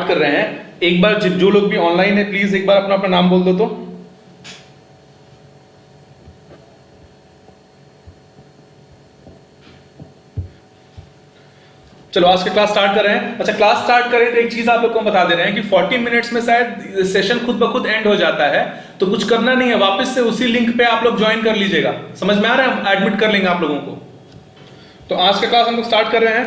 Start कर रहे हैं, एक बार जो लोग भी ऑनलाइन है प्लीज एक बार अपना अपना नाम बोल दो। तो चलो आज के क्लास स्टार्ट कर रहे हैं। अच्छा, क्लास स्टार्ट करें तो एक चीज आप लोग को बता दे रहे हैं कि 40 मिनट्स में शायद सेशन खुद ब खुद एंड हो जाता है, तो कुछ करना नहीं है, वापस से उसी लिंक पे आप लोग ज्वाइन कर लीजिएगा। समझ में आ रहा है? एडमिट कर लेंगे आप लोगों को। तो आज का क्लास हम लोग स्टार्ट कर रहे हैं।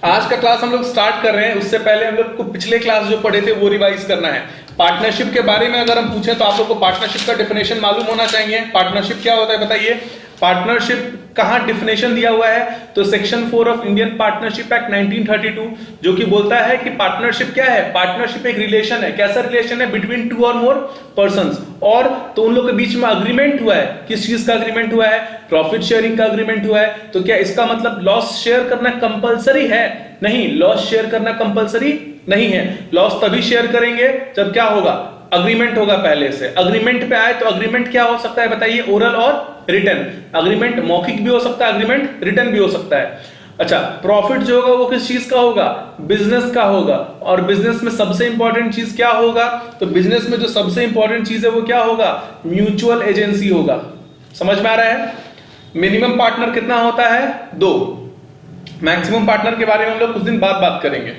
आज का क्लास हम लोग स्टार्ट कर रहे हैं, उससे पहले हम लोग को पिछले क्लास जो पढ़े थे वो रिवाइज करना है। पार्टनरशिप के बारे में अगर हम पूछे तो आप लोग को पार्टनरशिप का डेफिनेशन मालूम होना चाहिए। पार्टनरशिप क्या होता है बताइए? पार्टनरशिप कहां डेफिनेशन दिया हुआ है? तो section 4 of Indian partnership act 1932 जो कि बोलता है कि पार्टनरशिप क्या है? पार्टनरशिप एक रिलेशन है। कैसा रिलेशन है? बिटवीन 2 और मोर पर्संस। और तो उन लोग के बीच में अग्रीमेंट हुआ है। किस चीज का अग्रीमेंट हुआ है? प्रॉफिट शेयरिंग का अग्रीमेंट हुआ है। तो क्या इसका मतलब लॉस शेयर करना कंपलसरी है? नहीं, लॉस शेयर करना कंपलसरी नहीं है। लॉस तभी शेयर करेंगे जब क्या होगा? अग्रीमेंट होगा पहले से। अग्रीमेंट पे आए तो अग्रीमेंट क्या हो सकता है बताइए? ओरल और रिटन। अग्रीमेंट मौखिक भी हो सकता है, अग्रीमेंट रिटन भी हो सकता है। अच्छा, प्रॉफिट जो होगा वो किस चीज का होगा? बिजनेस का होगा। और बिजनेस में सबसे इंपॉर्टेंट चीज क्या होगा? तो बिजनेस में जो सबसे इंपॉर्टेंट चीज है वो क्या होगा? म्यूचुअल एजेंसी होगा। समझ में आ रहा है? मिनिमम पार्टनर कितना होता है? 2। मैक्सिमम पार्टनर के बारे में हम लोग कुछ दिन बाद बात करेंगे।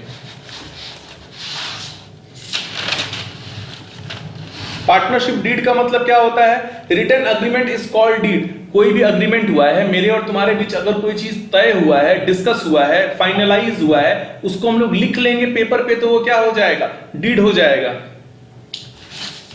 पार्टनरशिप डीड का मतलब क्या होता है? Written agreement is called deed. कोई भी अग्रीमेंट हुआ है मेरे और तुम्हारे बीच, अगर कोई चीज तय हुआ है, डिस्कस हुआ है, फाइनलाइज हुआ है, उसको हम लोग लिख लेंगे पेपर पे तो वो क्या हो जाएगा? डीड हो जाएगा।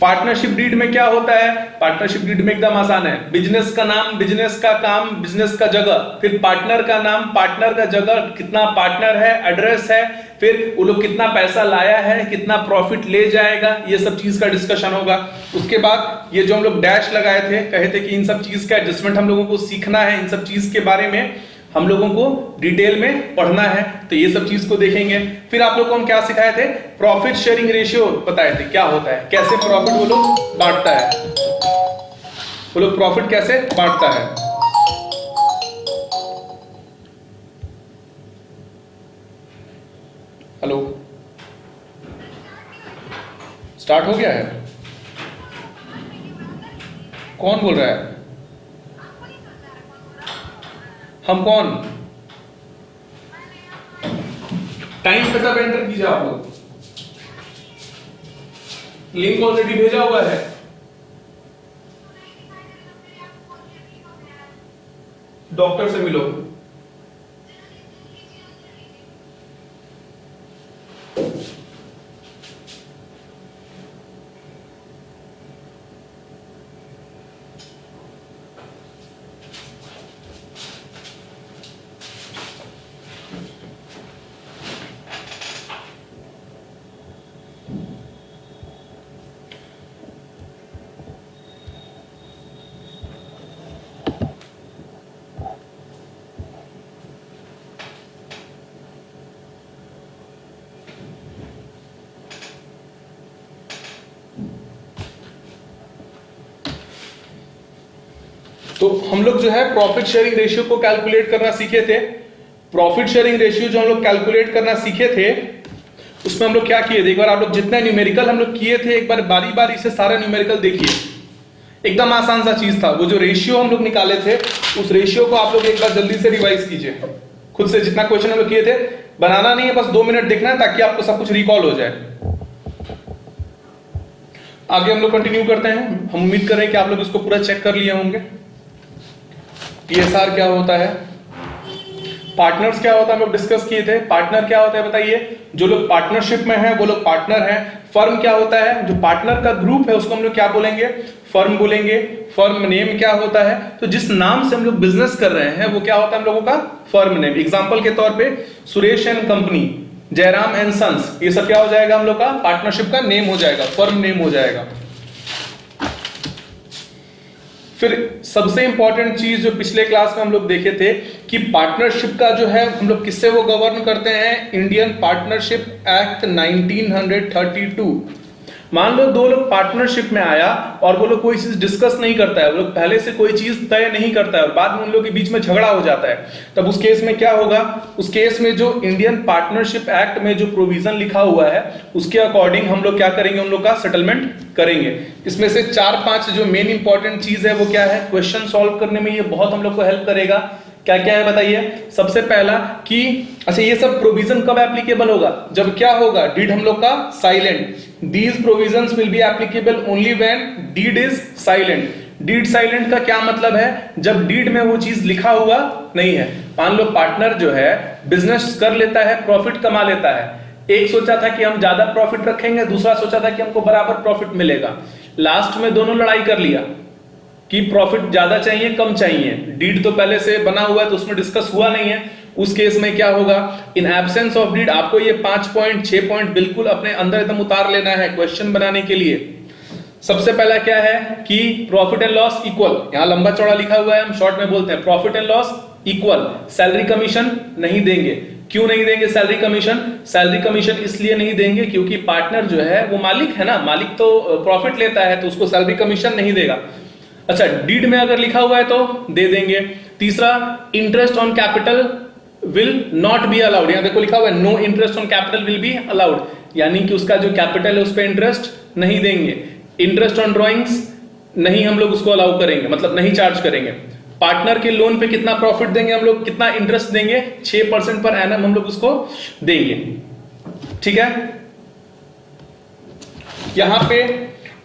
पार्टनरशिप डीड में क्या होता है? पार्टनरशिप डीड में एकदम आसान है। बिजनेस का नाम, बिजनेस का काम, बिजनेस का जगह, फिर पार्टनर का नाम, पार्टनर का जगह, कितना पार्टनर है, एड्रेस है, फिर वो लोग कितना पैसा लाया है, कितना प्रॉफिट ले जाएगा, ये सब चीज का डिस्कशन होगा। उसके बाद ये जो हम लोग डैश लगाए थे, कहे थे कि इन सब चीज का एडजस्टमेंट हम लोगों को सीखना है, इन सब चीज के बारे में हम लोगों को डिटेल में पढ़ना है, तो ये सब चीज को देखेंगे। फिर आप लोग को हम क्या सिखाए थे? प्रॉफिट शेयरिंग रेशियो बताए थे क्या होता है, कैसे प्रॉफिट वो लोग बांटता है, वो लोग प्रॉफिट कैसे बांटता है। हेलो, स्टार्ट हो गया है? कौन बोल रहा है? हम कौन? टाइम पे तब एंटर कीजिए आप लोग। लिंक ऑलरेडी भेजा हुआ है। डॉक्टर से मिलो। तो हम लोग जो है प्रॉफिट शेयरिंग रेशियो को कैलकुलेट करना सीखे थे। प्रॉफिट शेयरिंग रेशियो जो हम लोग कैलकुलेट करना सीखे थे उसमें हम लोग क्या किए थे? एक बार आप लोग जितना न्यूमेरिकल हम लोग किए थे एक बार बारी बारी से सारा न्यूमेरिकल देखिए। एकदम आसान सा चीज था। वो जो रेशियो हम लोग निकाले थे उस रेशियो को आप लोग एक बार जल्दी से रिवाइज कीजिए खुद से। जितना क्वेश्चन हम लोग किए थे बनाना नहीं है, बस 2 मिनट देखना है ताकि आपको सब कुछ रिकॉल हो जाए। आगे हम लोग कंटिन्यू करते हैं। हम उम्मीद कर रहे हैं कि आप लोग इसको पूरा चेक कर लिए होंगे। टीएसआर क्या होता है, पार्टनर्स क्या होता है हम लोग डिस्कस किए थे। पार्टनर क्या होता है बताइए? जो लोग पार्टनरशिप में हैं वो लोग पार्टनर हैं। फर्म क्या होता है? जो पार्टनर का ग्रुप है उसको हम लोग क्या बोलेंगे? फर्म बोलेंगे। फर्म नेम क्या होता है? तो जिस नाम से हम लोग बिजनेस कर रहे हैं वो क्या होता है हम लोगों का? Firm name. एग्जांपल के तौर पे Suresh and company, Jairam and sons, ये सब क्या हो जाएगा हम लोग का? पार्टनरशिप का नेम हो जाएगा, फर्म नेम हो जाएगा। फिर सबसे इंपॉर्टेंट चीज जो पिछले क्लास में हम लोग देखे थे कि पार्टनरशिप का जो है हम लोग किससे वो गवर्न करते हैं? Indian partnership act 1932। मान लो दो लोग पार्टनरशिप में आया और वो लोग कोई चीज डिस्कस नहीं करता है, वो लोग पहले से कोई चीज तय नहीं करता है और बाद में उन लोगों के बीच में झगड़ा हो जाता है, तब उस केस में क्या होगा? उस केस में जो इंडियन पार्टनरशिप एक्ट में जो प्रोविजन लिखा हुआ है उसके अकॉर्डिंग हम लोग क्या करेंगे, उन लोग का सेटलमेंट करेंगे। इसमें से 4-5 जो मेन इंपॉर्टेंट चीज है वो क्या है? क्वेश्चन सॉल्व करने में ये बहुत हम लोग को हेल्प करेगा। क्या क्या है बताइए? सबसे पहला कि अच्छा ये सब प्रोविजन कब एप्लीकेबल होगा? जब क्या होगा? डीड हम लोग का silent. These provisions will be applicable only when deed is silent. Deed silent का क्या मतलब है? जब डीड में वो चीज लिखा हुआ नहीं है। मान लो पार्टनर जो है बिजनेस कर लेता है, प्रॉफिट कमा लेता है, एक सोचा था कि हम ज्यादा प्रॉफिट रखेंगे, दूसरा सोचा था कि हमको बराबर प्रॉफिट मिलेगा, लास्ट में दोनों लड़ाई कर लिया कि प्रॉफिट ज्यादा चाहिए कम चाहिए। डीड तो पहले से बना हुआ है तो उसमें डिस्कस हुआ नहीं है। उस केस में क्या होगा? इन एब्सेंस ऑफ डीड आपको ये 5 पॉइंट 6 पॉइंट बिल्कुल अपने अंदर एकदम उतार लेना है क्वेश्चन बनाने के लिए। सबसे पहला क्या है कि प्रॉफिट एंड लॉस इक्वल, यहां लंबा चौड़ा लिखा हुआ है, हम शॉर्ट में बोलते हैं profit and loss equal. Salary commission नहीं देंगे। क्यों नहीं देंगे सैलरी कमीशन? सैलरी कमीशन इसलिए नहीं देंगे क्योंकि पार्टनर जो है वो मालिक है ना, मालिक तो प्रॉफिट लेता है तो उसको सैलरी कमीशन नहीं देगा। अच्छा, डीड में अगर लिखा हुआ है तो दे देंगे। तीसरा, interest on capital will not be allowed. यहां देखो लिखा हुआ है no interest on capital will be allowed, यानी कि उसका जो कैपिटल है उस पर इंटरेस्ट नहीं देंगे। इंटरेस्ट ऑन ड्रॉइंग्स नहीं हम लोग उसको अलाउ करेंगे, मतलब नहीं चार्ज करेंगे। पार्टनर के लोन पे कितना प्रॉफिट देंगे हम लोग, कितना इंटरेस्ट देंगे? 6% पर एनम हम लोग उसको देंगे। ठीक है, यहां पे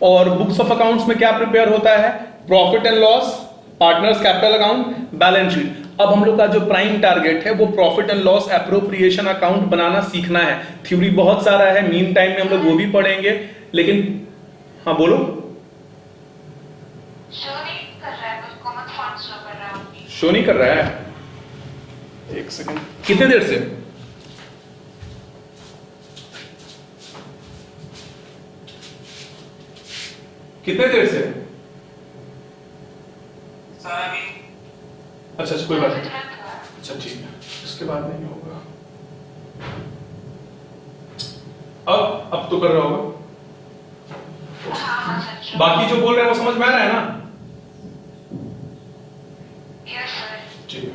और बुक्स ऑफ अकाउंट्स में क्या प्रिपेयर होता है? Profit and loss, partners capital account, balance sheet. अब हम लोग का जो प्राइम टारगेट है वो profit and loss appropriation account बनाना सीखना है। थ्योरी बहुत सारा है, मीन टाइम में हम लोग वो भी पढ़ेंगे, लेकिन हाँ बोलो। शो नहीं कर रहा है, एक सेकंड, कितने देर से? कितने देर से? अच्छा कोई बात नहीं, अच्छा ठीक है, इसके बाद नहीं होगा। अब तो कर रहा होगा। बाकी जो बोल रहे हैं वो समझ में आ रहा है ना? ठीक है।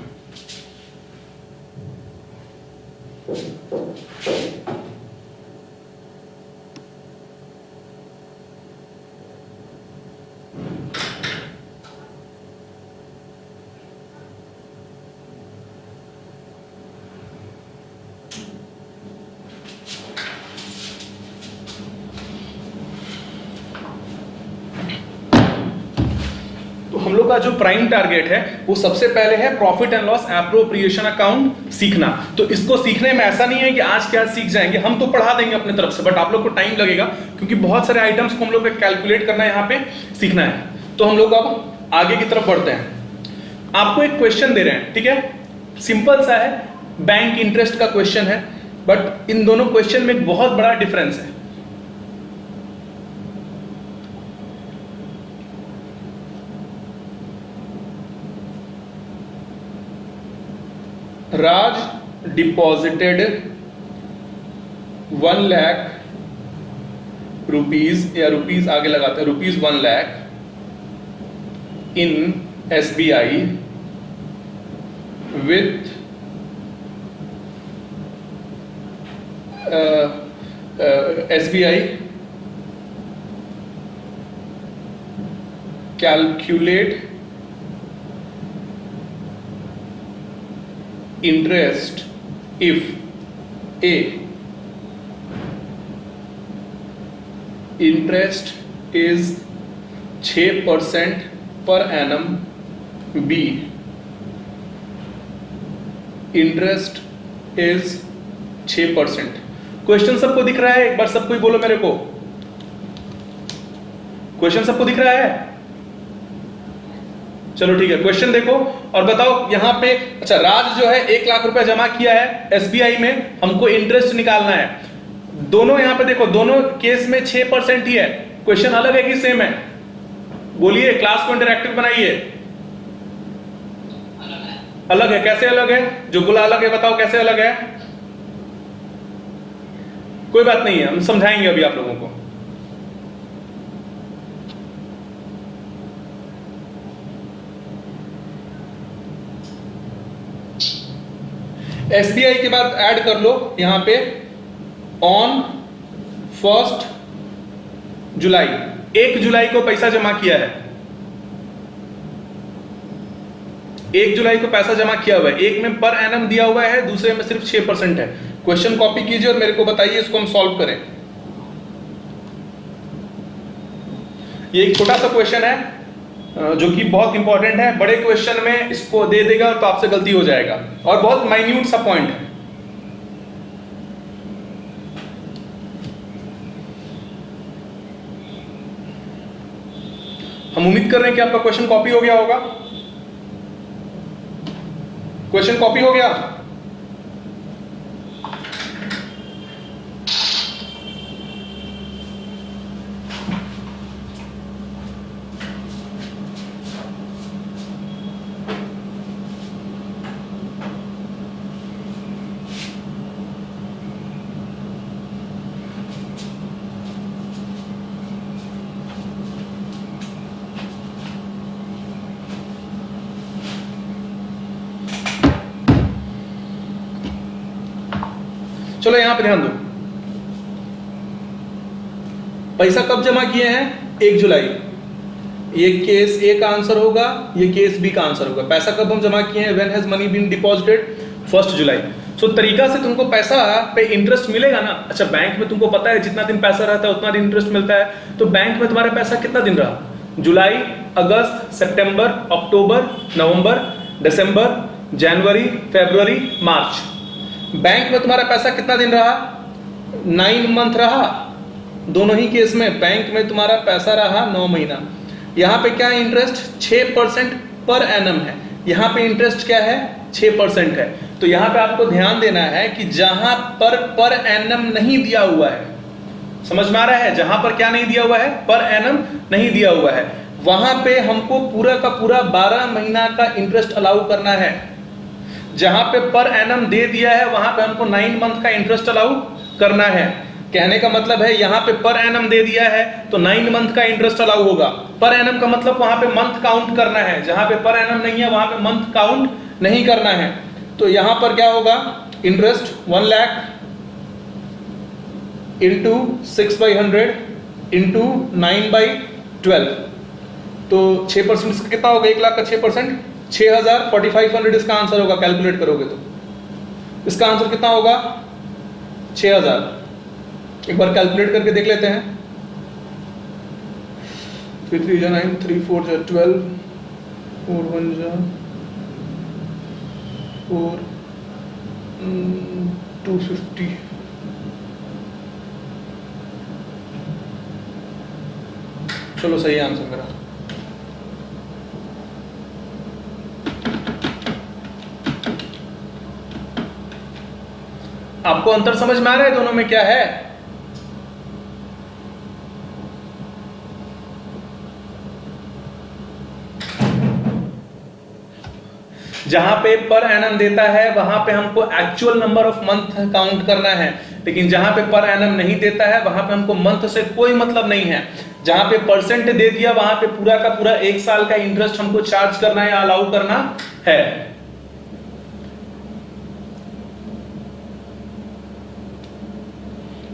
हम लोग का जो प्राइम टारगेट है वो सबसे पहले है profit and loss appropriation account सीखना। तो इसको सीखने में ऐसा नहीं है कि आज क्या सीख जाएंगे, हम तो पढ़ा देंगे अपने तरफ से, बट आप लोग को टाइम लगेगा क्योंकि बहुत सारे आइटम्स को हम लोग कैलकुलेट करना है, यहाँ पे सीखना है। तो हम लोग अब आगे की तरफ बढ़ते हैं। आपको एक क्वेश्चन दे रहे हैं, ठीक है, सिंपल सा है, बैंक इंटरेस्ट का क्वेश्चन है, बट इन दोनों क्वेश्चन में एक बहुत बड़ा डिफरेंस है। राज डिपॉजिटेड 1 लाख रुपीज, या रुपीज आगे लगाते हैं, rupees 1 lakh in SBI with SBI calculate interest if A, interest is 6% per annum, B, interest is 6%। Question सबको दिख रहा है? एक बार सब कोई बोलो मेरे को, क्वेश्चन सबको दिख रहा है? चलो ठीक है, क्वेश्चन देखो और बताओ यहाँ पे। अच्छा, राज जो है 1 लाख रुपया जमा किया है SBI में, हमको इंटरेस्ट निकालना है। दोनों यहाँ पे देखो, दोनों केस में 6% ही है। क्वेश्चन अलग है कि सेम है? बोलिए, क्लास को इंटरैक्टिव बनाइए। अलग है। कैसे अलग है? जो बोला अलग है बताओ कैसे अलग है? कोई बात नहीं है, हम समझाएंगे अभी आप लोगों को। SBI के बाद ऐड कर लो यहाँ पे ऑन 1 जुलाई, 1 जुलाई को पैसा जमा किया है, 1 जुलाई को पैसा जमा किया हुआ है। एक में पर एनम दिया हुआ है, दूसरे में सिर्फ 6% है। क्वेश्चन कॉपी कीजिए और मेरे को बताइए, इसको हम सॉल्व करें। ये एक छोटा सा क्वेश्चन है जो कि बहुत इंपॉर्टेंट है। बड़े क्वेश्चन में इसको दे देगा तो आपसे गलती हो जाएगा, और बहुत माइन्यूट सा पॉइंट है। हम उम्मीद कर रहे हैं कि आपका क्वेश्चन कॉपी हो गया होगा। क्वेश्चन कॉपी हो गया? चलो यहां पे ध्यान दो, पैसा कब जमा किए हैं? 1 जुलाई। ये केस ए का आंसर होगा, ये केस बी का आंसर होगा। पैसा कब हम जमा किए हैं? When has money been deposited? 1 जुलाई। सो तरीका से तुमको पैसा पे इंटरेस्ट मिलेगा ना। अच्छा, बैंक में तुमको पता है जितना दिन पैसा रहता है उतना दिन इंटरेस्ट मिलता है, तो बैंक में तुम्हारा पैसा कितना दिन रहा? जुलाई, अगस्त, सितंबर, अक्टूबर, नवंबर, दिसंबर, जनवरी, फरवरी, मार्च। बैंक में तुम्हारा पैसा कितना दिन रहा? 9 मंथ रहा। दोनों ही केस में बैंक में तुम्हारा पैसा रहा 9 महीना। यहाँ पे क्या इंटरेस्ट? 6% पर एनम है। यहाँ पे इंटरेस्ट क्या है? 6% है। तो यहाँ पे आपको ध्यान देना है कि जहां पर एनम नहीं दिया हुआ है, समझ में आ रहा है? जहां पर क्या नहीं दिया हुआ है? पर एनम नहीं दिया हुआ है, वहां पे हमको पूरा का पूरा 12 महीना का इंटरेस्ट अलाउ करना है। जहां पे पर एनम दे दिया है वहां पे हमको 9 मंथ का इंटरेस्ट अलाउ करना है। कहने का मतलब है यहाँ पे पर एनम दे दिया है तो 9 मंथ का इंटरेस्ट अलाउ होगा। पर एनम का मतलब वहां पे मंथ काउंट करना है, जहां पे पर एनम नहीं है वहां पे मंथ काउंट नहीं करना है। तो यहां पर क्या होगा? इंटरेस्ट 1 लाख इंटू 6/100 इंटू 9/12, तो 6% इसका कितना होगा? 1 लाख का 6%, 6000, 4500 इसका आंसर होगा। कैलकुलेट करोगे तो इसका आंसर कितना होगा? 6000। एक बार कैलकुलेट करके देख लेते हैं। 3 3 9, 3 4 12, 4 1 4 250। चलो सही आंसर मेरा। आपको अंतर समझ में आ रहा है दोनों में क्या है? जहां पे पर एनम देता है वहां पे हमको actual number of month count करना है, लेकिन जहां पे पर एनम नहीं देता है वहां पे हमको मंथ से कोई मतलब नहीं है। जहां पे परसेंट दे दिया वहां पे पूरा का पूरा 1 साल का इंटरेस्ट हमको चार्ज करना है या अलाउ करना है।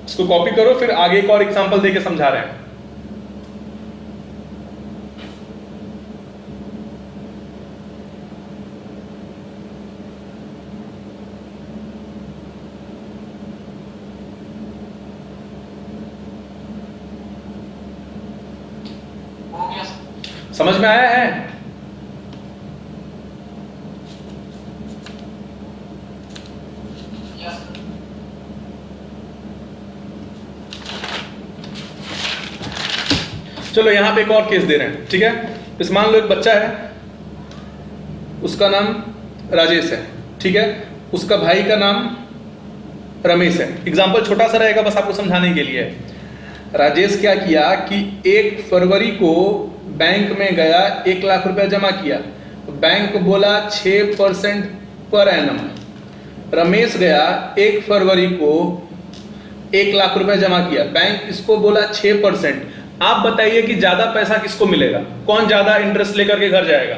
इसको कॉपी करो, फिर आगे एक और एग्जांपल देके समझा रहे हैं। समझ में आया है? चलो यहां पे एक और केस दे रहे हैं, ठीक है? इस मान लो एक बच्चा है, उसका नाम राजेश है, ठीक है? उसका भाई का नाम रमेश है। एग्जाम्पल छोटा सा रहेगा, बस आपको समझाने के लिए। राजेश क्या किया कि 1 फरवरी को बैंक में गया, 1 लाख रुपया जमा किया। बैंक बोला 6% पर एनम। रमेश गया 1 फरवरी को 1 लाख रुपया जमा किया, बैंक इसको बोला 6%। आप बताइए कि ज्यादा पैसा किसको मिलेगा? कौन ज्यादा इंटरेस्ट लेकर के घर जाएगा?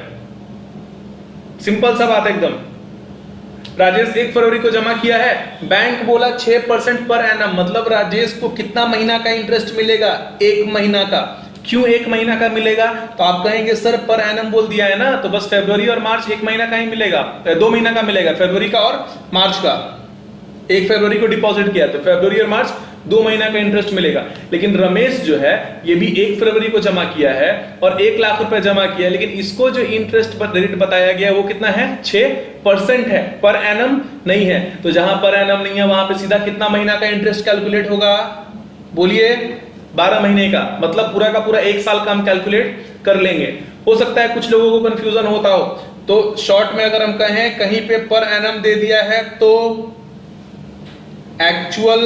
सिंपल सा बात एकदम। राजेश 1 फरवरी को जमा किया है, बैंक बोला 6% पर एनम, मतलब राजेश को कितना महीना का इंटरेस्ट मिलेगा? 1 महीना का। क्यों 1 महीना का मिलेगा? तो आप कहेंगे सर पर एनम बोल दिया है ना, तो बस फरवरी और मार्च 1 महीना का ही मिलेगा, 2 महीना का मिलेगा, फरवरी का और मार्च का। 1 फरवरी को डिपॉजिट किया तो फरवरी और मार्च 2 महीना का इंटरेस्ट मिलेगा। लेकिन रमेश जो है ये भी 1 फरवरी को जमा किया है और 1 लाख रुपए जमा किया, लेकिन इसको जो इंटरेस्ट रेट बताया गया वो कितना है? 6% है, पर एनम नहीं है। तो जहां पर एनम नहीं है वहां पे सीधा कितना महीना का इंटरेस्ट कैलकुलेट होगा? बोलिए 12 महीने का, मतलब पूरा का पूरा 1 साल का हम कैलकुलेट कर लेंगे। हो सकता है कुछ लोगों को कंफ्यूजन होता हो, तो शॉर्ट में अगर हम कहें कहीं पे पर एनम दे दिया है तो एक्चुअल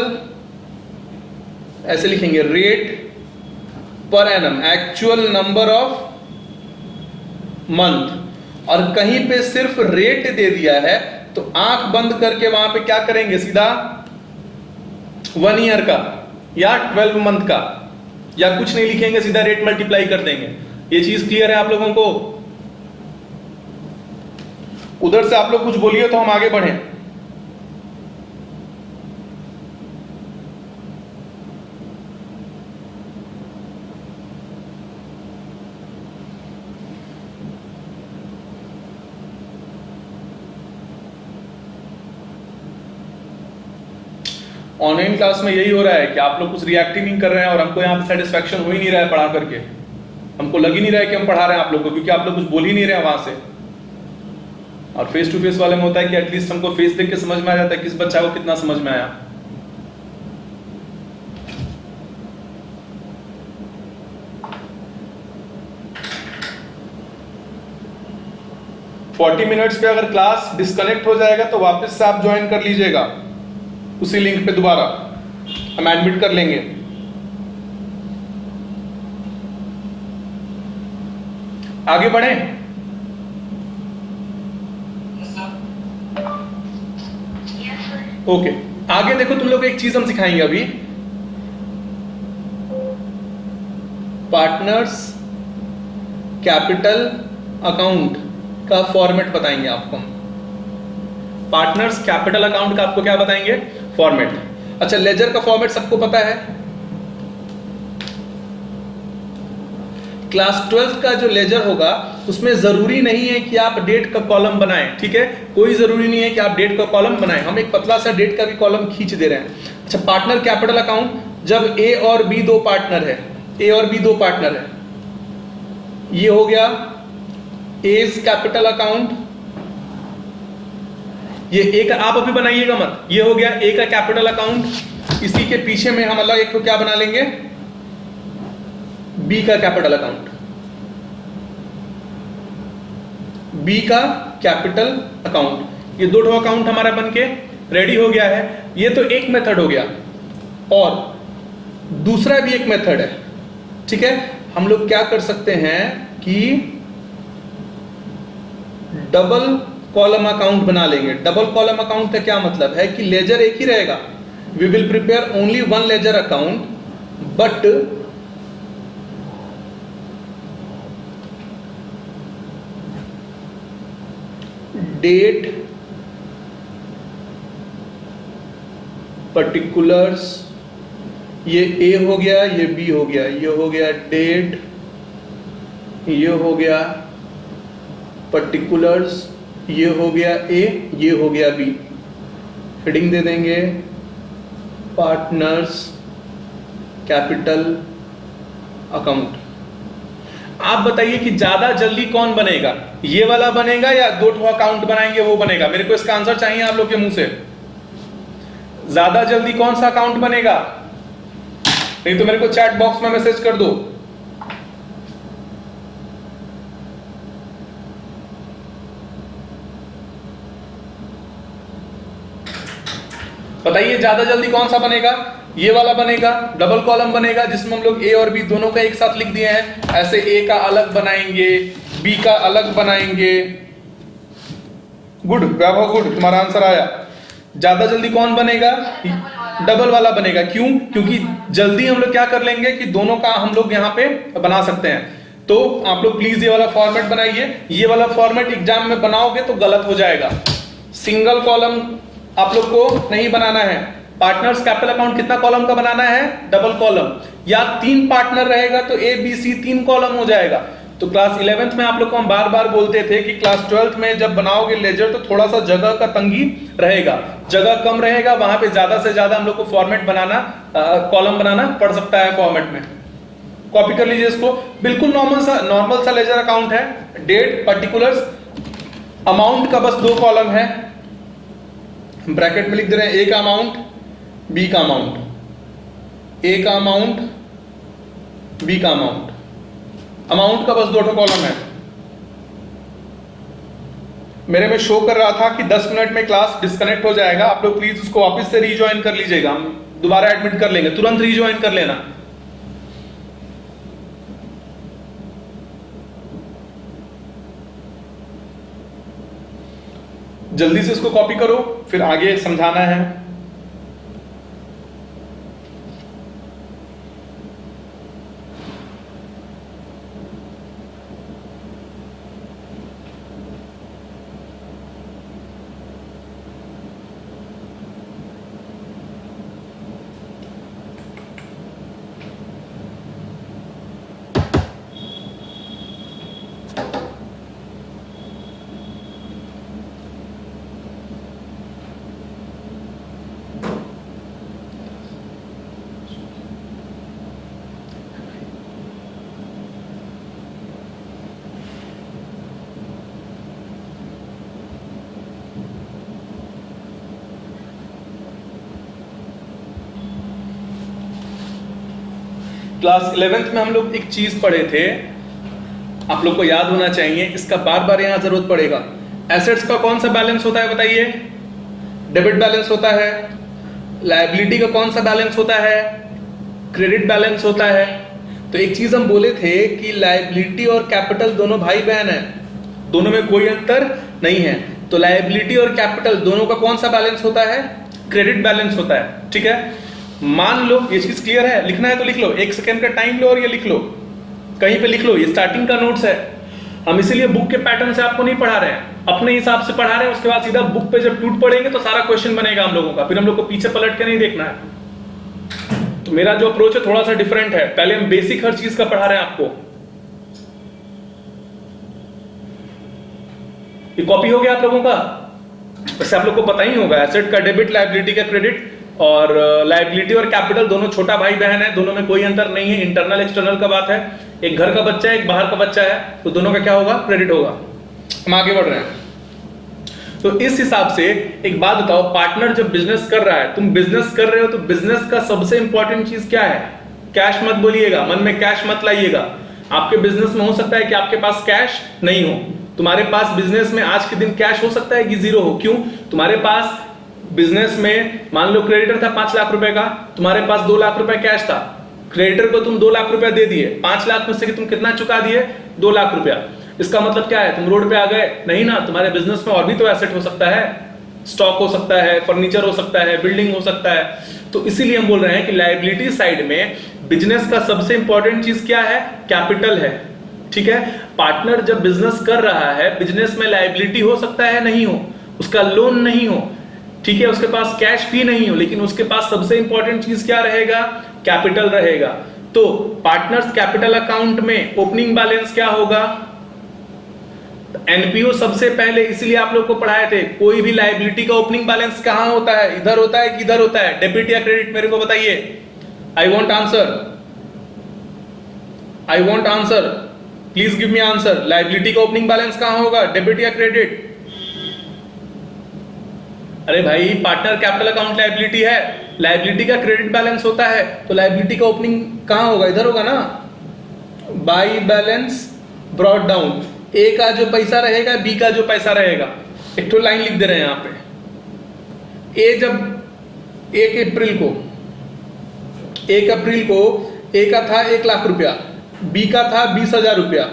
ऐसे लिखेंगे, rate per annum, actual number of month. और कहीं पे सिर्फ रेट दे दिया है तो आंख बंद करके वहां पे क्या करेंगे? सीधा 1 ईयर का या 12 मंथ का, या कुछ नहीं लिखेंगे, सीधा रेट मल्टीप्लाई कर देंगे। ये चीज क्लियर है आप लोगों को? उधर से आप लोग कुछ बोलिए तो हम आगे बढ़ें। ऑनलाइन क्लास में यही हो रहा है कि आप लोग कुछ रिएक्ट ही नहीं कर रहे हैं और हमको यहाँ पे सेटिस्फैक्शन हो ही नहीं रहा है पढ़ा करके। हमको लग ही नहीं रहा है कि हम पढ़ा रहे हैं आप लोग को, क्योंकि आप लोग कुछ बोल ही नहीं रहे हैं वहां से। और फेस टू फेस वाले में होता है कि एटलीस्ट हमको फेस देख के समझ में आ जाता है किस बच्चा को कितना समझ में आया। फोर्टी मिनट्स पे अगर क्लास डिस्कनेक्ट हो जाएगा तो वापस से आप ज्वाइन कर लीजिएगा उसी लिंक पे, दोबारा हम एडमिट कर लेंगे। आगे बढ़े। ओके आगे देखो, तुम लोग एक चीज हम सिखाएंगे अभी, पार्टनर्स कैपिटल अकाउंट का फॉर्मेट बताएंगे आपको। पार्टनर्स कैपिटल अकाउंट का आपको क्या बताएंगे? फॉर्मेट। अच्छा, लेजर का फॉर्मेट सबको पता है? क्लास 12 का जो लेजर होगा उसमें जरूरी नहीं है कि आप डेट का कॉलम बनाएं, ठीक है? कोई जरूरी नहीं है कि आप डेट का कॉलम बनाएं, हम एक पतला सा डेट का भी कॉलम खींच दे रहे हैं। अच्छा, पार्टनर कैपिटल अकाउंट, जब ए और बी दो पार्टनर है, ए और बी दो पार्टनर है, ये हो गया एज कैपिटल अकाउंट। ये ए का आप अभी बनाइएगा मत, ये हो गया ए का कैपिटल अकाउंट। इसी के पीछे में हम अलग एक को क्या बना लेंगे? बी का कैपिटल अकाउंट, बी का कैपिटल अकाउंट। ये 2 अकाउंट हमारा बनके रेडी हो गया है। ये तो एक मेथड हो गया, और दूसरा भी एक मेथड है, ठीक है? हम लोग क्या कर सकते हैं कि डबल कॉलम अकाउंट बना लेंगे। डबल कॉलम अकाउंट का क्या मतलब है कि लेजर एक ही रहेगा, we will prepare only 1 ledger account, but date, particulars, ये ए हो गया, ये बी हो गया, ये हो गया डेट, ये हो गया पर्टिकुलर्स, ये हो गया ए, ये हो गया बी। हेडिंग दे देंगे पार्टनर्स कैपिटल अकाउंट। आप बताइए कि ज्यादा जल्दी कौन बनेगा, ये वाला बनेगा या 2 अकाउंट बनाएंगे वो बनेगा? मेरे को इसका आंसर चाहिए आप लोग के मुंह से। ज्यादा जल्दी कौन सा अकाउंट बनेगा? नहीं तो मेरे को चैट बॉक्स में मैसेज कर दो। बताइए ज्यादा जल्दी कौन सा बनेगा? ये वाला बनेगा, डबल कॉलम बनेगा, जिसमें हम लोग ए और बी दोनों का एक साथ लिख दिए हैं। ऐसे ए का अलग बनाएंगे, बी का अलग बनाएंगे। गुड वैभव, गुड, तुम्हारा आंसर आया। ज्यादा जल्दी कौन बनेगा? डबल वाला बनेगा। क्यों? क्योंकि जल्दी हम लोग क्या कर लेंगे कि दोनों का हम लोग यहाँ पे बना सकते हैं। तो आप लोग प्लीज ये वाला फॉर्मेट बनाइए। ये वाला फॉर्मेट एग्जाम में बनाओगे तो गलत हो जाएगा, सिंगल कॉलम आप लोग को नहीं बनाना है। पार्टनर्स कैपिटल अकाउंट कितना कॉलम का बनाना है? Double column. या 3 पार्टनर रहेगा तो ए बी सी 3 कॉलम हो जाएगा। तो क्लास 11th में आप लोग को हम बार बार बोलते थे कि क्लास 12th में जब बनाओगे लेजर तो थोड़ा सा जगह का तंगी रहेगा, जगह कम रहेगा, वहां पे ज्यादा से ज्यादा हम लोग को फॉर्मेट बनाना, कॉलम बनाना पड़ सकता है फॉर्मेट में। कॉपी कर लीजिए इसको। बिल्कुल नॉर्मल सा लेजर अकाउंट है। डेट, पर्टिकुलर्स, अमाउंट का बस 2 कॉलम है। ब्रैकेट में लिख दे रहे हैं ए का अमाउंट, बी का अमाउंट, ए का अमाउंट, बी का अमाउंट। अमाउंट का बस 2 कॉलम है। मेरे में शो कर रहा था कि 10 मिनट में क्लास डिस्कनेक्ट हो जाएगा। आप लोग प्लीज उसको वापस से रीज्वाइन कर लीजिएगा, हम दोबारा एडमिट कर लेंगे, तुरंत रीज्वाइन कर लेना। जल्दी से इसको कॉपी करो, फिर आगे समझाना है। क्लास 11th में हम लोग एक चीज पढ़े थे, आप लोग को याद होना चाहिए, इसका बार बार यहां जरूरत पड़ेगा। एसेट्स का कौन सा बैलेंस होता है बताइए? डेबिट बैलेंस होता है। लायबिलिटी का कौन सा बैलेंस होता है? क्रेडिट बैलेंस होता है। तो एक चीज हम बोले थे कि लायबिलिटी और कैपिटल दोनों भाई बहन है, दोनों में कोई अंतर नहीं है। तो लायबिलिटी और कैपिटल दोनों का कौन सा बैलेंस होता है? क्रेडिट बैलेंस होता है। ठीक है, मान लो ये चीज क्लियर है, लिखना है तो लिख लो, 1 सेकेंड का टाइम लो और ये लिख लो, कहीं पे लिख लो। ये स्टार्टिंग का नोट्स है, हम इसीलिए बुक के पैटर्न से आपको नहीं पढ़ा रहे हैं, अपने हिसाब से पढ़ा रहे हैं। उसके बाद सीधा बुक पे जब टूट पड़ेंगे तो सारा क्वेश्चन बनेगा हम लोगों का, फिर हम लोग को पीछे पलट के नहीं देखना है। तो मेरा जो अप्रोच है थोड़ा सा डिफरेंट है, पहले हम बेसिक हर चीज का पढ़ा रहे हैं आपको। ये कॉपी हो गया आप लोगों का? वैसे आप लोग को पता ही होगा, एसेट का डेबिट, लायबिलिटी का क्रेडिट, और लायबिलिटी और कैपिटल दोनों छोटा भाई बहन है, दोनों में कोई अंतर नहीं है। इंटरनल एक्सटर्नल का बात है, एक घर का बच्चा है, एक बाहर का बच्चा है, तो दोनों का क्या होगा? क्रेडिट होगा। हम आगे बढ़ रहे हैं। तो इस हिसाब से एक बात बताओ, पार्टनर जब बिजनेस कर रहा है, तुम बिजनेस कर रहे हो, तो बिजनेस का सबसे इंपॉर्टेंट चीज क्या है? कैश मत बोलिएगा, मन में कैश मत लाइएगा। आपके बिजनेस में हो सकता है कि आपके पास कैश नहीं हो, तुम्हारे पास बिजनेस में आज के दिन कैश हो सकता है कि 0 हो। क्यों? तुम्हारे पास बिजनेस में मान लो क्रेडिटर था 5 लाख रुपए का, तुम्हारे पास 2 लाख रुपए कैश था, क्रेडिटर को तुम 2 लाख रुपए दे दिए, 5 लाख में से तुम कितना चुका दिए? 2 लाख रुपया। इसका मतलब क्या है? तुम रोड पे आ गए? नहीं ना, तुम्हारे बिजनेस में और भी तो एसेट हो सकता है, स्टॉक हो सकता है, फर्नीचर हो सकता है, बिल्डिंग हो सकता है। तो इसीलिए हम बोल रहे हैं कि लायबिलिटी साइड में बिजनेस का सबसे इंपॉर्टेंट चीज क्या है? कैपिटल है। ठीक है, पार्टनर जब बिजनेस कर रहा है, बिजनेस में लायबिलिटी हो सकता है नहीं हो, उसका लोन नहीं हो, ठीक है, उसके पास कैश भी नहीं हो, लेकिन उसके पास सबसे इंपॉर्टेंट चीज क्या रहेगा? कैपिटल रहेगा। तो पार्टनर्स कैपिटल अकाउंट में ओपनिंग बैलेंस क्या होगा? एनपीओ सबसे पहले, इसलिए आप लोग को पढ़ाए थे, कोई भी लायबिलिटी का ओपनिंग बैलेंस कहां होता है? इधर होता है कि इधर होता है? डेबिट या क्रेडिट? मेरे को बताइए। I want answer, I want answer, please give me answer. Liability का ओपनिंग बैलेंस कहां होगा? डेबिट या क्रेडिट? अरे भाई, पार्टनर कैपिटल अकाउंट लायबिलिटी है, लायबिलिटी का क्रेडिट बैलेंस होता है, तो लायबिलिटी का ओपनिंग कहां होगा? इधर होगा ना, बाई बैलेंस ब्रॉट डाउन। ए का जो पैसा रहेगा, बी का जो पैसा रहेगा, एक तो लाइन लिख दे रहे हैं यहां पे। ए जब 1 अप्रैल को, 1 अप्रैल को ए का था 1 लाख रुपया, बी का था 20,000 रुपया,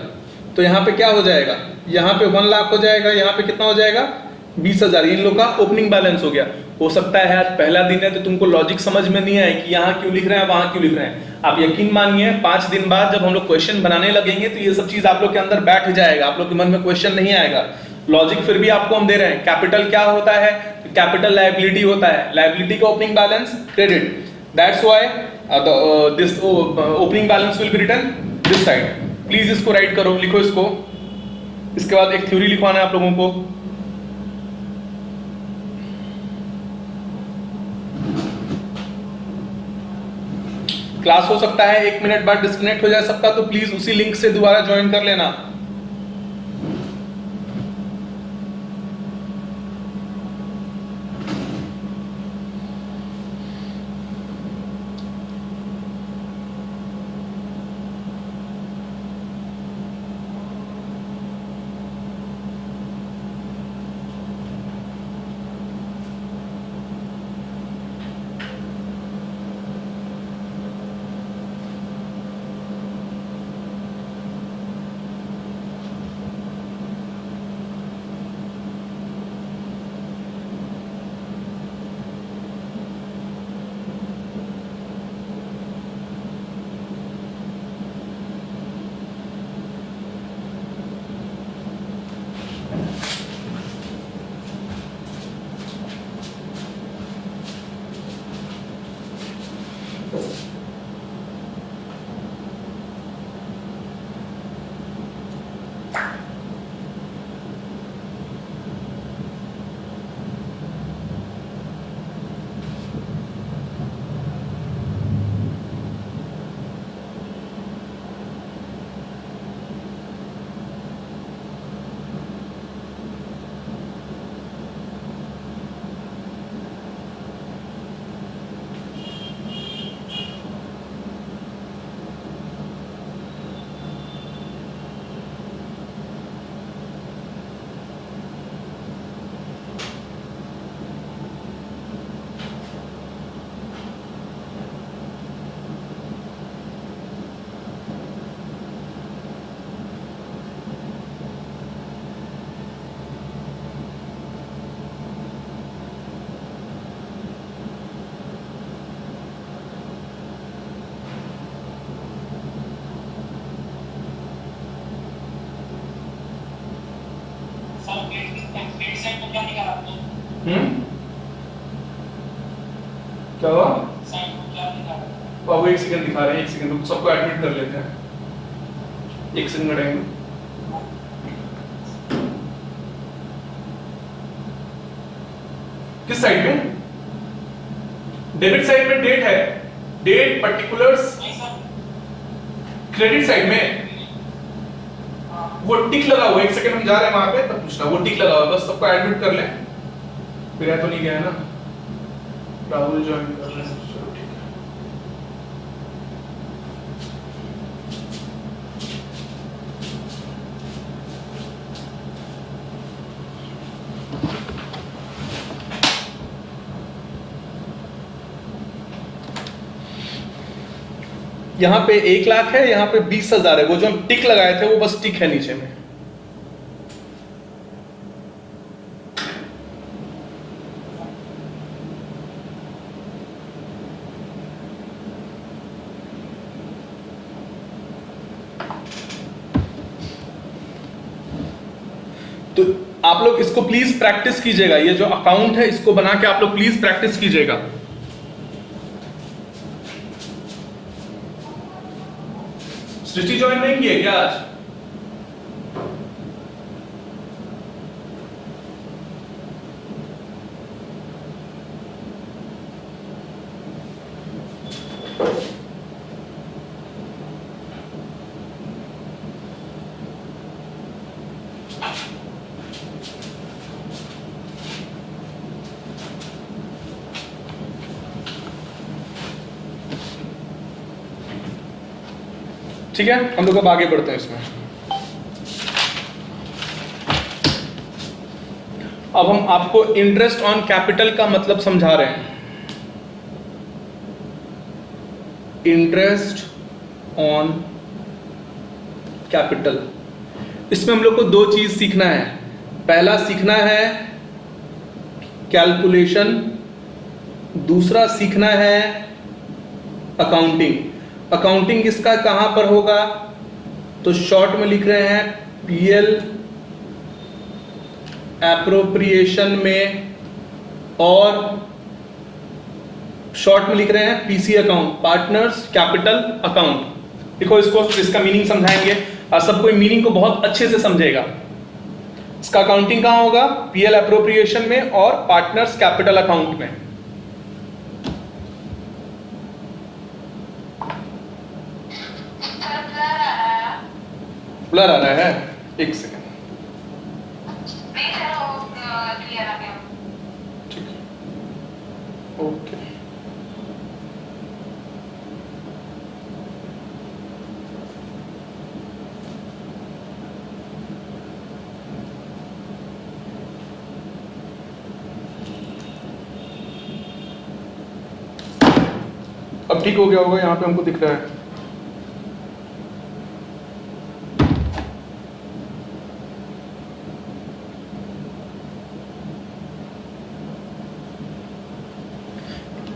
तो यहां पे क्या हो जाएगा? यहां पे 1 लाख हो जाएगा, यहां पे कितना हो जाएगा? 20,000। इन लोग का ओपनिंग बैलेंस हो गया। हो सकता है आज पहला दिन है तो तुमको लॉजिक समझ में नहीं आए कि यहाँ क्यों लिख रहे हैं, वहां क्यों लिख रहे हैं। आप यकीन मानिए 5 दिन बाद जब हम लोग क्वेश्चन बनाने लगेंगे तो ये सब चीज आप लोग के अंदर बैठ जाएगा, आप लोग के मन में क्वेश्चन नहीं आएगा। लॉजिक फिर भी आपको हम दे रहे हैं। कैपिटल क्या होता है? कैपिटल लायबिलिटी होता है, लायबिलिटी का opening balance credit, that's why this opening balance will be written this side. Please इसको राइट करो, लिखो इसको। इसके बाद एक थ्योरी लिखवाना है आप लोगों को। क्लास हो सकता है 1 मिनट बाद डिस्कनेक्ट हो जाए सबका, तो प्लीज उसी लिंक से दोबारा ज्वाइन कर लेना। क्या हुआ? बाबू 1 सेकंड दिखा रहे हैं, 1 सेकंड सबको एडमिट कर लेते हैं, 1 सेकंड का टाइम। किस साइड में? डेबिट साइड में डेट है, डेट पर्टिकुलर्स। क्रेडिट साइड में वो टिक लगा हुआ, 1 सेकंड हम जा रहे हैं वहां पे, तब पूछना वो टिक लगा हुआ, बस सबको एडमिट कर लें। फिर तो नहीं गया ना, राहुल ज्वाइन कर रहे हैं, चलो ठीक है। यहाँ पे 1 लाख है, यहाँ पे 20,000 है, वो जो हम टिक लगाए थे वो बस टिक है नीचे में। तो आप लोग इसको प्लीज प्रैक्टिस कीजिएगा, ये जो अकाउंट है इसको बना के आप लोग प्लीज प्रैक्टिस कीजिएगा। सृष्टि ज्वाइन नहीं किए क्या आज? ठीक है, हम लोग अब आगे बढ़ते हैं इसमें। अब हम आपको इंटरेस्ट ऑन कैपिटल का मतलब समझा रहे हैं। इंटरेस्ट ऑन कैपिटल, इसमें हम लोग को 2 चीज सीखना है। पहला सीखना है कैलकुलेशन, दूसरा सीखना है अकाउंटिंग। अकाउंटिंग इसका कहां पर होगा? तो शॉर्ट में लिख रहे हैं पीएल एप्रोप्रिएशन में और शॉर्ट में लिख रहे हैं PC account, partners capital account. देखो इसको, इसका मीनिंग समझाएंगे और सब कोई मीनिंग को बहुत अच्छे से समझेगा। इसका अकाउंटिंग कहां होगा? पीएल एप्रोप्रिएशन में और पार्टनर्स कैपिटल अकाउंट में। ब्लर आ रहा है, एक सेकेंड। ठीक है, ओके। अब ठीक हो गया होगा, यहाँ पे हमको दिख रहा है।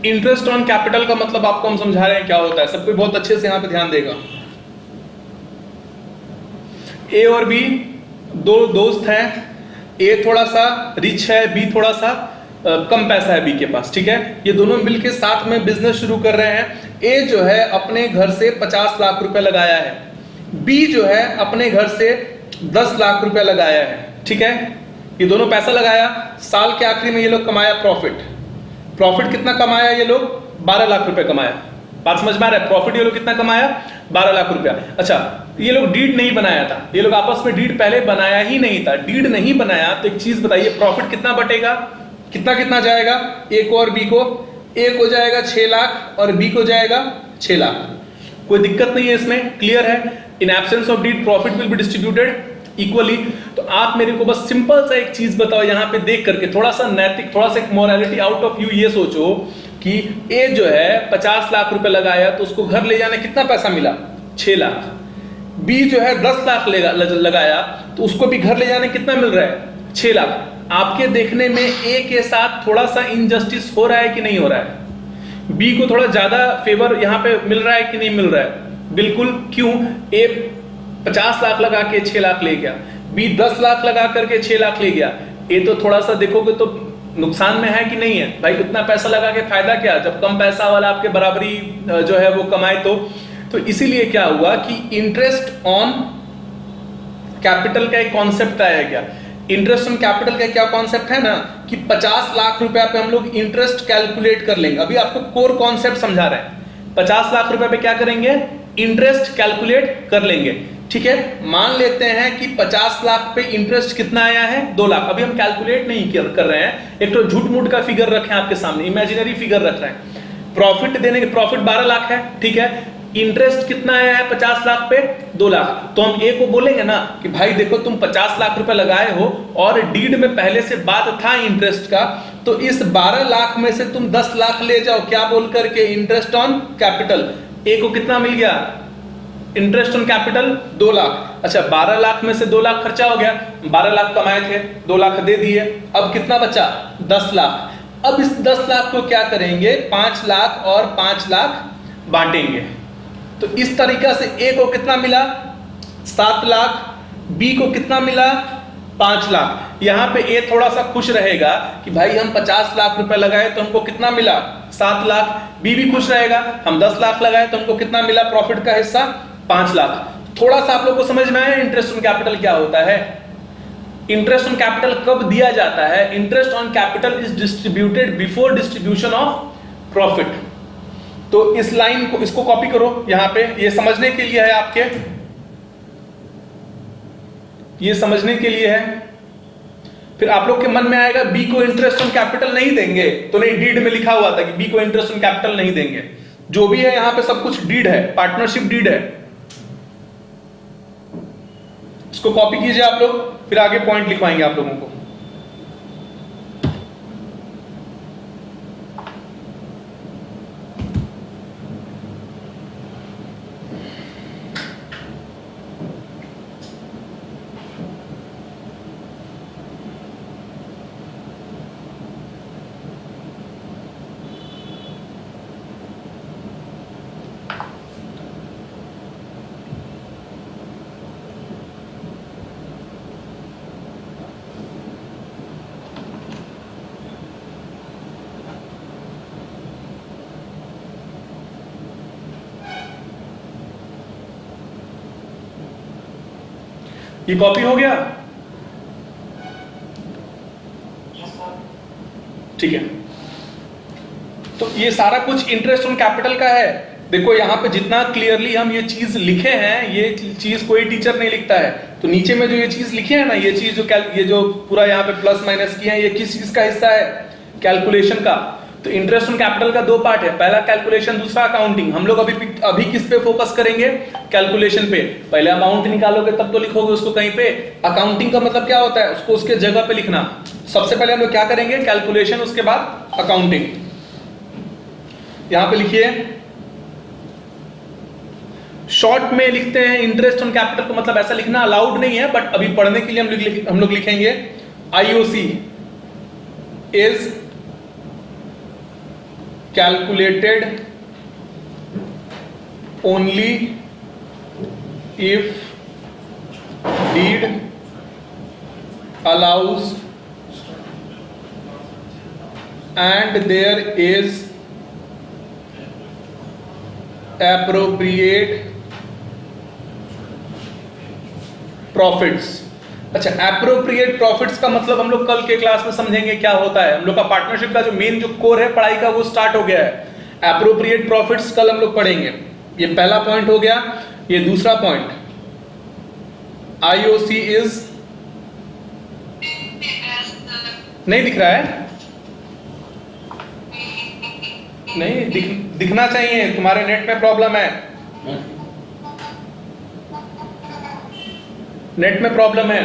इंटरेस्ट ऑन कैपिटल का मतलब आपको हम समझा रहे हैं क्या होता है, सब कोई बहुत अच्छे से यहाँ पे ध्यान देगा। ए और बी दो दोस्त हैं, ए थोड़ा सा रिच है, बी थोड़ा सा कम पैसा है बी के पास, ठीक है। ये दोनों मिलके साथ में बिजनेस शुरू कर रहे हैं। ए जो है अपने घर से 50 लाख रुपए लगाया है, बी जो है अपने घर से 10 लाख रुपए लगाया है, ठीक है। ये दोनों पैसा लगाया, साल के आखिरी में ये लोग कमाया प्रॉफिट कितना कमाया? ये लोग 12 लाख रुपए कमाया। बात समझ में आ रहा है? प्रॉफिट ये लोग कितना कमाया? 12 लाख रुपया। अच्छा, ये लोग डीड नहीं बनाया था, ये लोग आपस में डीड पहले बनाया ही नहीं था। डीड नहीं बनाया तो एक चीज बताइए, प्रॉफिट कितना बटेगा? कितना जाएगा? ए को और बी को, ए को जाएगा 6 लाख और बी को जाएगा 6 लाख। कोई दिक्कत नहीं है इसमें, क्लियर है। In absence of deed profit will be distributed equally. तो आप मेरे को बस सिंपल सा एक चीज बताओ यहाँ पे देख करके, थोड़ा सा नैतिक, थोड़ा सा एक मोरालिटी आउट ऑफ यू। ये सोचो कि ए जो है 50 लाख रुपए लगाया तो उसको घर ले जाने कितना पैसा मिला? 6 लाख। बी जो है 10 लाख लगाया तो उसको भी घर ले जाने कितना मिल रहा है? 6 लाख। आपके देखने में ए के साथ थोड़ा सा इनजस्टिस हो रहा है कि नहीं हो रहा है? बी को थोड़ा ज्यादा फेवर यहाँ पे मिल रहा है कि नहीं मिल रहा है? बिल्कुल। क्यों? ए 50 लाख लगा के 6 लाख ले गया, बी 10 लाख लगा करके 6 लाख ले गया। ए तो थोड़ा सा देखोगे तो नुकसान में है कि नहीं है? भाई उतना पैसा लगा के फायदा क्या, जब कम पैसा वाला आपके बराबरी जो है वो कमाए तो इसीलिए क्या हुआ कि इंटरेस्ट ऑन कैपिटल का एक कॉन्सेप्ट आया क्या? इंटरेस्ट ऑन कैपिटल का क्या कॉन्सेप्ट है ना कि 50 लाख रुपया पे हम लोग इंटरेस्ट कैलकुलेट कर लेंगे। अभी आपको कोर कॉन्सेप्ट समझा रहे हैं। 50 लाख रुपए पे क्या करेंगे? इंटरेस्ट कैलकुलेट कर लेंगे, ठीक है। मान लेते हैं कि 50 लाख पे इंटरेस्ट कितना आया है? 2 लाख। अभी हम कैलकुलेट नहीं कर रहे हैं, एक तो झूठ मूठ का फिगर रखें आपके सामने, इमेजिनरी फिगर रख रहे हैं। प्रॉफिट देने के, प्रॉफिट 12 लाख है, ठीक है। इंटरेस्ट कितना आया है 50 लाख पे? 2 लाख। तो हम ए को बोलेंगे ना कि भाई देखो तुम 50 लाख रुपए लगाए हो और डीड में पहले से बात था इंटरेस्ट का, तो इस 12 लाख में से तुम 10 लाख ले जाओ, क्या बोल करके? Interest on capital. ए को कितना मिल गया? Interest on capital 2 lakh. अच्छा, 12 लाख में से 2 लाख खर्चा हो गया, 12 लाख कमाए थे, 2 लाख दे दिए, अब कितना बचा? 10 लाख। अब इस 10 लाख को क्या करेंगे? 5 लाख और 5 लाख बांटेंगे। तो इस तरीका से ए को कितना मिला? 7 लाख। बी को कितना मिला? 5 लाख। यहां पे ए थोड़ा सा खुश रहेगा कि भाई हम 50 लाख रुपए लगाए तो हमको कितना मिला? 7 लाख। बी भी खुश रहेगा, हम 10 लाख लगाए तो हमको कितना मिला प्रॉफिट का हिस्सा? 5 लाख। थोड़ा सा आप लोग को समझ में आया इंटरेस्ट ऑन कैपिटल क्या होता है? इंटरेस्ट ऑन कैपिटल कब दिया जाता है? Interest on capital is distributed before distribution of profit. तो इस लाइन को, इसको कॉपी करो यहां पे, ये समझने के लिए है आपके, ये समझने के लिए है। फिर आप लोग के मन में आएगा बी को इंटरेस्ट ऑन कैपिटल नहीं देंगे, तो नहीं, डीड में लिखा हुआ था कि बी को इंटरेस्ट ऑन कैपिटल नहीं देंगे। जो भी है यहां पे सब कुछ डीड है, पार्टनरशिप डीड है। इसको कॉपी कीजिए आप लोग, फिर आगे पॉइंट लिखवाएंगे आप लोगों को। ये कॉपी हो गया? ठीक है, तो ये सारा कुछ इंटरेस्ट ऑन कैपिटल का है। देखो यहाँ पे जितना क्लियरली हम ये चीज लिखे हैं, ये चीज कोई टीचर नहीं लिखता है। तो नीचे में जो ये चीज लिखी है ना, ये चीज ये जो पूरा यहाँ पे प्लस माइनस किए हैं, ये किस चीज का हिस्सा है? कैलकुलेशन का। तो इंटरेस्ट ऑन कैपिटल का दो पार्ट है, पहला कैलकुलेशन, दूसरा अकाउंटिंग। हम लोग अभी किस पे फोकस करेंगे? कैलकुलेशन पे। पहले अमाउंट निकालोगे तब तो लिखोगे उसको कहीं पे। अकाउंटिंग का मतलब क्या होता है? उसको उसके जगह पे लिखना। सबसे पहले हम लोग क्या करेंगे? कैलकुलेशन, उसके बाद अकाउंटिंग। यहां पे लिखिए, शॉर्ट में लिखते हैं इंटरेस्ट ऑन कैपिटल को, मतलब ऐसा लिखना अलाउड नहीं है, बट अभी पढ़ने के लिए हम लोग लिखेंगे IOC is calculated only if deed allows and there is appropriate profits. अच्छा, एप्रोप्रिएट प्रॉफिट्स का मतलब हम लोग कल के क्लास में समझेंगे क्या होता है। हम लोग का पार्टनरशिप का जो मेन जो कोर है पढ़ाई का, वो स्टार्ट हो गया है। एप्रोप्रिएट प्रॉफिट्स कल हम लोग पढ़ेंगे। ये पहला पॉइंट हो गया। ये दूसरा पॉइंट, IOC इज, नहीं दिख रहा है? नहीं दिखना चाहिए, तुम्हारे नेट में प्रॉब्लम है, नेट में प्रॉब्लम है।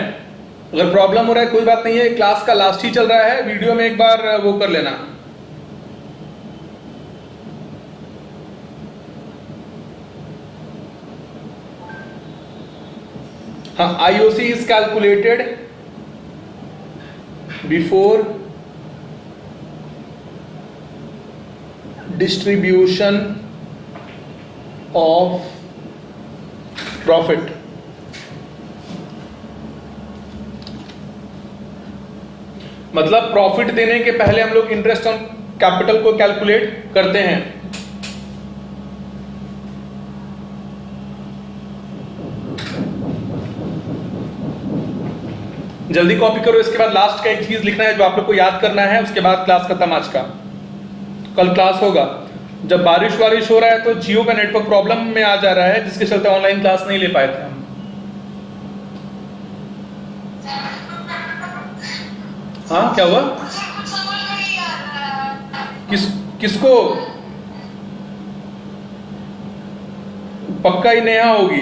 अगर प्रॉब्लम हो रहा है कोई बात नहीं है, क्लास का लास्ट ही चल रहा है, वीडियो में एक बार वो कर लेना। हाँ, IOC is calculated before distribution of profit. मतलब प्रॉफिट देने के पहले हम लोग इंटरेस्ट ऑन कैपिटल को कैलकुलेट करते हैं। जल्दी कॉपी करो। इसके बाद लास्ट का एक चीज लिखना है जो आप लोग को याद करना है, उसके बाद क्लास खत्म आज का। कल क्लास होगा। जब बारिश वारिश हो रहा है तो जियो का नेटवर्क प्रॉब्लम में आ जा रहा है, जिसके चलते ऑनलाइन क्लास नहीं ले पाए थे हम। हाँ, क्या हुआ? किसको? पक्का ही नेहा होगी।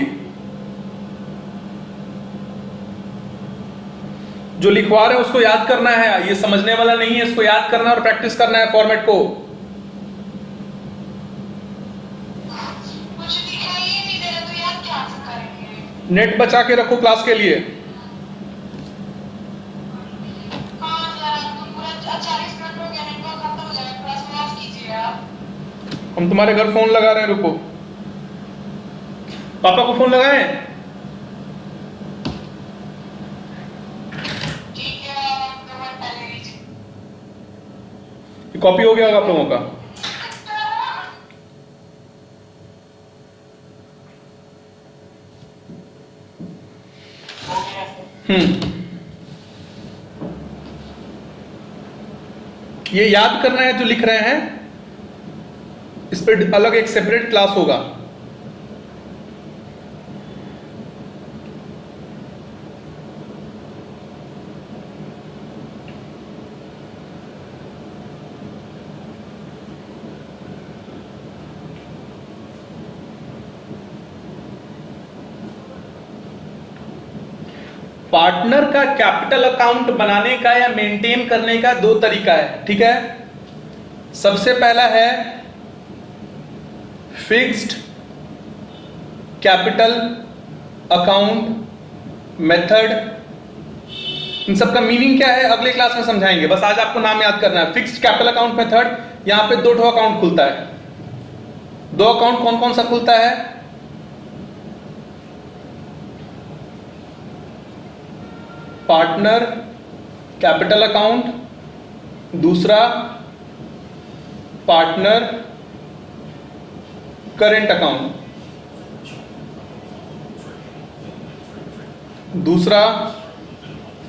जो लिखवा रहे हैं उसको याद करना है, ये समझने वाला नहीं है, इसको याद करना और प्रैक्टिस करना है फॉर्मेट को। मुझे दिखाई ही नहीं दे रहा, तो याद क्या करेंगे? नेट बचा के रखो क्लास के लिए। हम तुम्हारे घर फोन लगा रहे हैं, रुको। पापा को फोन लगाएं? ठीक है, कॉपी हो गया होगा आप लोगों का? ये याद करना है जो लिख रहे हैं, इस पर अलग एक सेपरेट क्लास होगा। पार्टनर का कैपिटल अकाउंट बनाने का या मेंटेन करने का दो तरीका है, ठीक है। सबसे पहला है फिक्स्ड कैपिटल अकाउंट मेथड। इन सब का मीनिंग क्या है अगले क्लास में समझाएंगे, बस आज आपको नाम याद करना है। फिक्स्ड कैपिटल अकाउंट मेथड, यहां पे दो ठो अकाउंट खुलता है। दो अकाउंट कौन कौन सा खुलता है? पार्टनर कैपिटल अकाउंट, दूसरा पार्टनर करेंट अकाउंट। दूसरा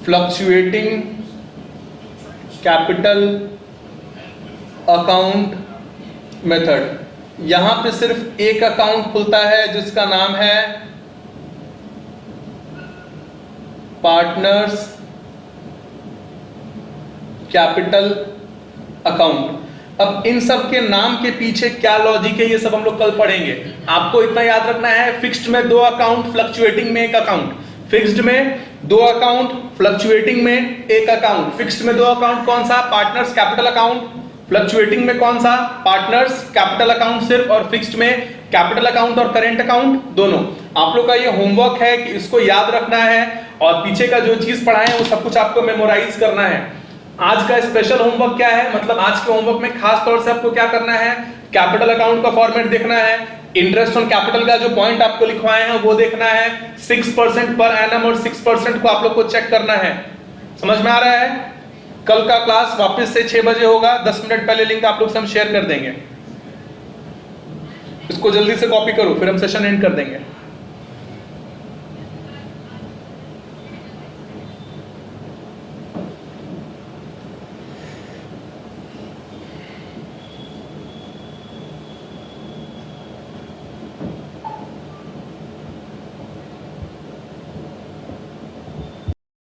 फ्लक्चुएटिंग कैपिटल अकाउंट मेथड। यहां पे सिर्फ एक अकाउंट खुलता है जिसका नाम है पार्टनर्स कैपिटल अकाउंट। अब इन सब के नाम के पीछे क्या लॉजिक है ये सब हम लोग कल पढ़ेंगे। आपको इतना याद रखना है, फिक्स्ड में 2 अकाउंट, फ्लक्चुएटिंग में 1 अकाउंट। फिक्स्ड में 2 अकाउंट, फ्लक्चुएटिंग में 1 अकाउंट। फिक्स्ड में 2 अकाउंट कौन सा? Partners capital account. फ्लक्चुएटिंग में कौन सा? पार्टनर्स कैपिटल अकाउंट सिर्फ, और फिक्स्ड में कैपिटल अकाउंट और करेंट अकाउंट दोनों। आप लोग का ये होमवर्क है कि इसको याद रखना है और पीछे का जो चीज पढ़ाए हैं वो सब कुछ आपको मेमोराइज करना है। आज का स्पेशल होमवर्क क्या है, मतलब आज के होमवर्क में खास तौर से आपको क्या करना है, कैपिटल अकाउंट का फॉर्मेट देखना है, इंटरेस्ट ऑन कैपिटल का जो पॉइंट आपको लिखवाए हैं वो देखना है, 6% पर एनम और 6% को आप लोग को चेक करना है। समझ में आ रहा है? कल का क्लास वापस से 6 बजे होगा, 10 मिनट पहले लिंक आप लोग से हम शेयर कर देंगे। इसको जल्दी से कॉपी करो, फिर हम सेशन एंड कर देंगे।